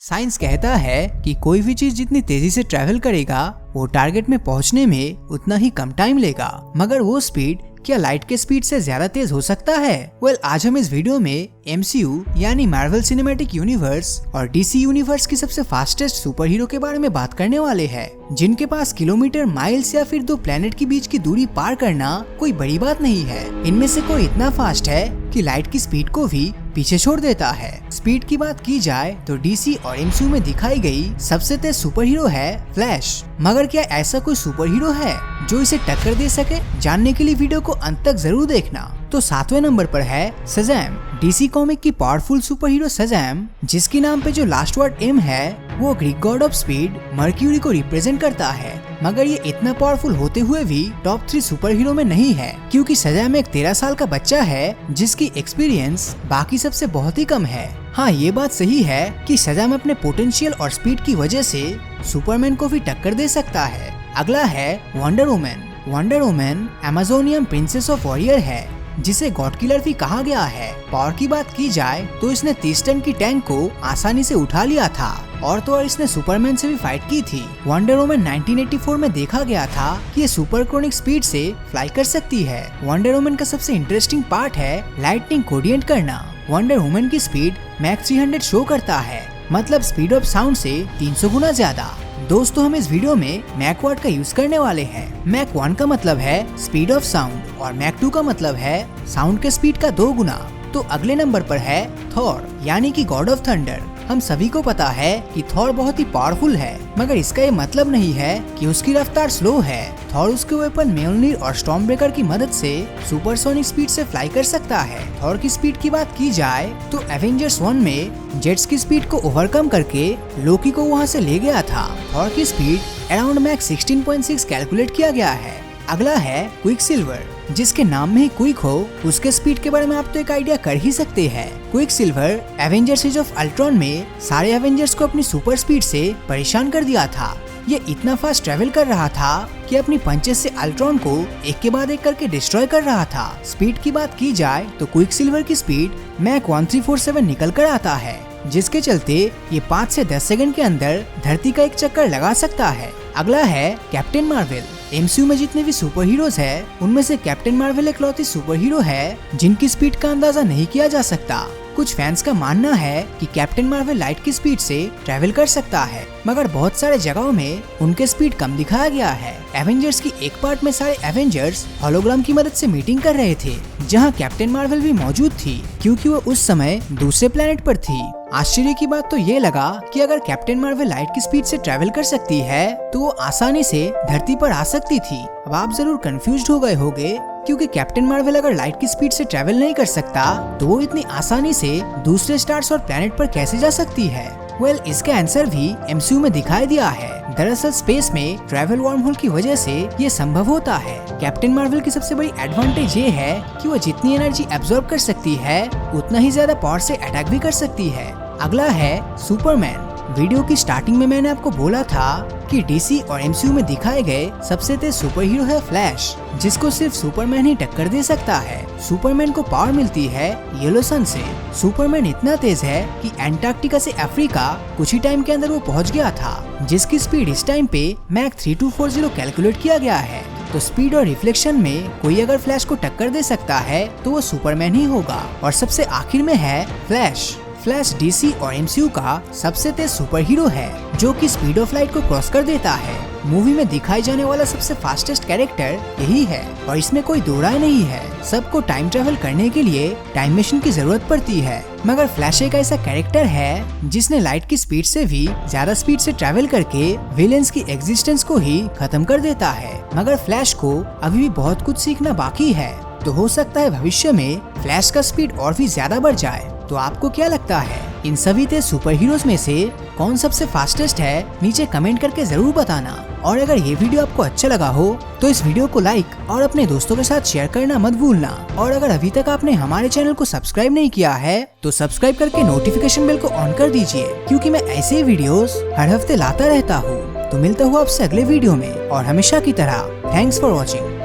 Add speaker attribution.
Speaker 1: Science कहता है कि कोई भी चीज जितनी तेजी से ट्रैवल करेगा वो टारगेट में पहुंचने में उतना ही कम टाइम लेगा। मगर वो स्पीड क्या लाइट के स्पीड से ज्यादा तेज हो सकता है? आज हम इस वीडियो में MCU यानी मार्वल सिनेमैटिक यूनिवर्स और DC यूनिवर्स की सबसे फास्टेस्ट सुपर हीरो के बारे में बात करने वाले हैं, जिनके पास किलोमीटर, माइल्स या फिर दो प्लेनेट के बीच की दूरी पार करना कोई बड़ी बात नहीं है। इनमें से कोई इतना फास्ट है कि लाइट की स्पीड को भी पीछे छोड़ देता है। स्पीड की बात की जाए तो DC और MCU में दिखाई गई सबसे तेज सुपर हीरो है फ्लैश। मगर क्या ऐसा कोई सुपर हीरो है जो इसे टक्कर दे सके? जानने के लिए वीडियो को अंत तक जरूर देखना। तो 7वें नंबर पर है शज़ैम। DC कॉमिक की पावरफुल सुपर हीरो शज़ैम, जिसके नाम पे जो लास्ट वर्ड M है, वो Greek God of speed mercury को रिप्रेजेंट करता है। मगर ये इतना पावरफुल होते हुए भी टॉप 3 सुपर हीरो में नहीं है, क्योंकि शज़ैम एक 13 साल का बच्चा है जिसकी एक्सपीरियंस बाकी सबसे बहुत ही कम है। हाँ, ये बात सही है कि शज़ैम अपने पोटेंशियल और स्पीड की वजह से सुपरमैन को भी टक्कर दे सकता है। अगला है wonder woman. Wonder woman Amazonian princess of warrior है, जिसे गॉड किलर भी कहा गया है। पावर की बात की जाए तो इसने 30 टन की टैंक को आसानी से उठा लिया था और तो और इसने सुपरमैन से भी फाइट की थी। वंडर वुमन 1984 में देखा गया था कि ये सुपरसोनिक स्पीड से फ्लाई कर सकती है। वंडर वुमन का सबसे इंटरेस्टिंग पार्ट है लाइटनिंग कोऑर्डिनेट करना। वंडर वुमन की स्पीड मैक 300 शो करता है, मतलब स्पीड ऑफ साउंड से 300 गुना ज्यादा। दोस्तों, हम इस वीडियो में मैक वर्ड का यूज करने वाले हैं। मैक 1 का मतलब है स्पीड ऑफ साउंड और मैक 2 का मतलब है साउंड के स्पीड का 2 गुना। तो अगले नंबर पर है थॉर, यानी कि गॉड ऑफ थंडर। हम सभी को पता है कि थॉर बहुत ही पावरफुल है, मगर इसका ये मतलब नहीं है कि उसकी रफ्तार स्लो है। थॉर उसके वेपन म्योलनीर और स्टॉर्म ब्रेकर की मदद से सुपरसोनिक स्पीड से फ्लाई कर सकता है। थॉर की स्पीड की बात की जाए तो एवेंजर्स 1 में जेट्स की स्पीड को ओवरकम करके लोकी को वहां से ले गया था। थॉर की स्पीड अराउंड मैक 16.6 कैलकुलेट किया गया है। अगला है क्विक सिल्वर। जिसके नाम में ही क्विक हो, उसके स्पीड के बारे में आप तो एक आइडिया कर ही सकते हैं। Quicksilver Avengers Age of Ultron में सारे एवेंजर्स को अपनी सुपर स्पीड से परेशान कर दिया था। ये इतना फास्ट ट्रेवल कर रहा था कि अपनी पंचेस से अल्ट्रॉन को एक के बाद एक करके डिस्ट्रॉय कर रहा था। स्पीड की बात की जाए तो क्विक सिल्वर की स्पीड मैक 1347 निकल कर आता है, जिसके चलते ये 5 से 10 सेकंड के अंदर धरती का एक चक्कर लगा सकता है। अगला है कैप्टन मार्वल। MCU में जितने भी सुपर हीरोज है, उनमें से कैप्टन मार्वल इकलौती सुपर हीरो है जिनकी स्पीड का अंदाजा नहीं किया जा सकता। कुछ फैंस का मानना है कि कैप्टन मार्वल लाइट की स्पीड से ट्रैवल कर सकता है, मगर बहुत सारे जगहों में उनके स्पीड कम दिखाया गया है। एवेंजर्स की एक पार्ट में सारे एवेंजर्स होलोग्राम की मदद से मीटिंग कर रहे थे, जहां कैप्टन मार्वल भी मौजूद थी, क्योंकि वो उस समय दूसरे प्लेनेट पर थी। आश्चर्य की बात तो ये लगा कि अगर कैप्टन मार्वल लाइट की स्पीड से ट्रैवल कर सकती है तो वो आसानी से धरती पर आ सकती थी। अब आप जरूर कंफ्यूज्ड हो गए होंगे, क्योंकि कैप्टन मार्वल अगर लाइट की स्पीड से ट्रैवल नहीं कर सकता तो वो इतनी आसानी से दूसरे स्टार्स और प्लेनेट पर कैसे जा सकती है? इसका आंसर भी MCU में दिखाई दिया है। दरअसल स्पेस में ट्रैवल वर्म होल की वजह से ये संभव होता है। कैप्टन मार्वल की सबसे बड़ी एडवांटेज ये है कि वो जितनी एनर्जी एब्जॉर्ब कर सकती है उतना ही ज्यादा पावर से अटैक भी कर सकती है। अगला है सुपरमैन। वीडियो की स्टार्टिंग में मैंने आपको बोला था कि DC और MCU में दिखाए गए सबसे तेज सुपर हीरो है फ्लैश, जिसको सिर्फ सुपरमैन ही टक्कर दे सकता है। सुपरमैन को पावर मिलती है येलो सन से। सुपरमैन इतना तेज है कि एंटार्क्टिका से अफ्रीका कुछ ही टाइम के अंदर वो पहुंच गया था, जिसकी स्पीड इस टाइम पे मैक 3240 कैलकुलेट किया गया है। तो स्पीड और रिफ्लेक्शन में कोई अगर फ्लैश को टक्कर दे सकता है तो वो सुपरमैन ही होगा। और सबसे आखिर में है फ्लैश। फ्लैश DC और MCU का सबसे तेज सुपर हीरो है, जो कि स्पीड ऑफ लाइट को क्रॉस कर देता है। मूवी में दिखाई जाने वाला सबसे फास्टेस्ट कैरेक्टर यही है और इसमें कोई दो राय नहीं है। सबको टाइम ट्रेवल करने के लिए टाइम मशीन की जरूरत पड़ती है, मगर फ्लैश एक ऐसा कैरेक्टर है जिसने लाइट की स्पीड से भी ज्यादा स्पीड से ट्रेवल करके विलेंस की एग्जिस्टेंस को ही खत्म कर देता है। मगर फ्लैश को अभी भी बहुत कुछ सीखना बाकी है, तो हो सकता है भविष्य में फ्लैश का स्पीड और भी ज्यादा बढ़ जाए। तो आपको क्या लगता है, इन सभी तेज सुपर हीरोज में से कौन सबसे फास्टेस्ट है? नीचे कमेंट करके जरूर बताना। और अगर ये वीडियो आपको अच्छा लगा हो तो इस वीडियो को लाइक और अपने दोस्तों के साथ शेयर करना मत भूलना। और अगर अभी तक आपने हमारे चैनल को सब्सक्राइब नहीं किया है तो सब्सक्राइब करके नोटिफिकेशन बेल को ऑन कर दीजिए, क्योंकि मैं ऐसे वीडियोस हर हफ्ते लाता रहता हूँ। तो मिलता हूँ आपसे अगले वीडियो में, और हमेशा की तरह थैंक्स फॉर वॉचिंग।